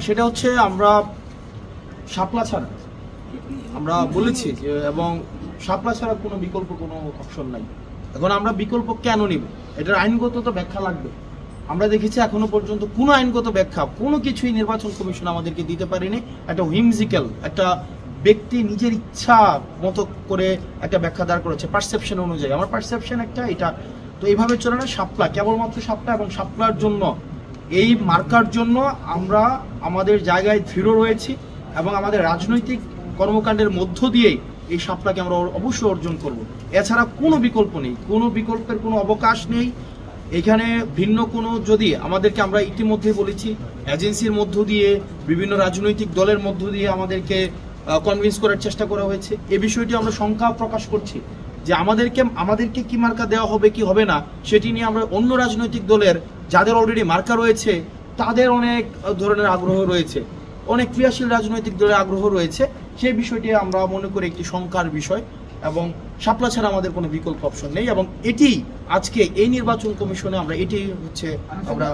সেটা হচ্ছে আমরা শাপলা ছাড়া আমরা বলেছি যে, এবং শাপলা ছাড়া কোনো বিকল্প কোনো অপশন নাই। এখন আমরা বিকল্প কেন নিব, এটার আইনগত তো ব্যাখ্যা লাগবে। আমরা দেখেছি এখনো পর্যন্ত কোনো আইনগত ব্যাখ্যা কোনো কিছুই নির্বাচন কমিশন আমাদেরকে দিতে পারেনি। একটা হুইমজিক্যাল একটা ব্যক্তি নিজের ইচ্ছা মতো করে একটা ব্যাখ্যা দাঁড় করেছে পারসেপশন অনুযায়ী। আমার পারসেপশন একটা এটা, তো এইভাবে চলে না। শাপলা কেবলমাত্র শাপলা, এবং শাপলার জন্য এই মার্কার জন্য আমরা আমাদের জায়গায় দৃঢ় রয়েছি এবং আমাদের রাজনৈতিক কর্মকাণ্ডের মধ্য দিয়েই এই শাপলাকে আমরা অবশ্যই অর্জন করব। এছাড়া কোনো বিকল্প নেই, কোনো বিকল্পের কোনো অবকাশ নেই। এখানে ভিন্ন কোনো যদি আমাদেরকে, আমরা ইতিমধ্যে বলেছি, এজেন্সির মধ্য দিয়ে বিভিন্ন রাজনৈতিক দলের মধ্য দিয়ে আমাদেরকে কনভিন্স করার চেষ্টা করা হয়েছে। এই বিষয়টি আমরা শঙ্কা প্রকাশ করছি যে আমাদেরকে কি মার্কা দেওয়া হবে কি হবে না সেটি নিয়ে আমরা অন্য রাজনৈতিক দলের যাদের অলরেডি মার্কা রয়েছে তাদের অনেক ধরনের আগ্রহ রয়েছে, অনেক ক্রিয়াশীল রাজনৈতিক দলের আগ্রহ রয়েছে। সেই বিষয়টি আমরা মনে করি একটি শঙ্কার বিষয়, এবং শাপলা ছাড়া আমাদের কোনো বিকল্প অপশন নেই। এবং এটি আজকে এই নির্বাচন কমিশনে আমরা এটি হচ্ছে আমরা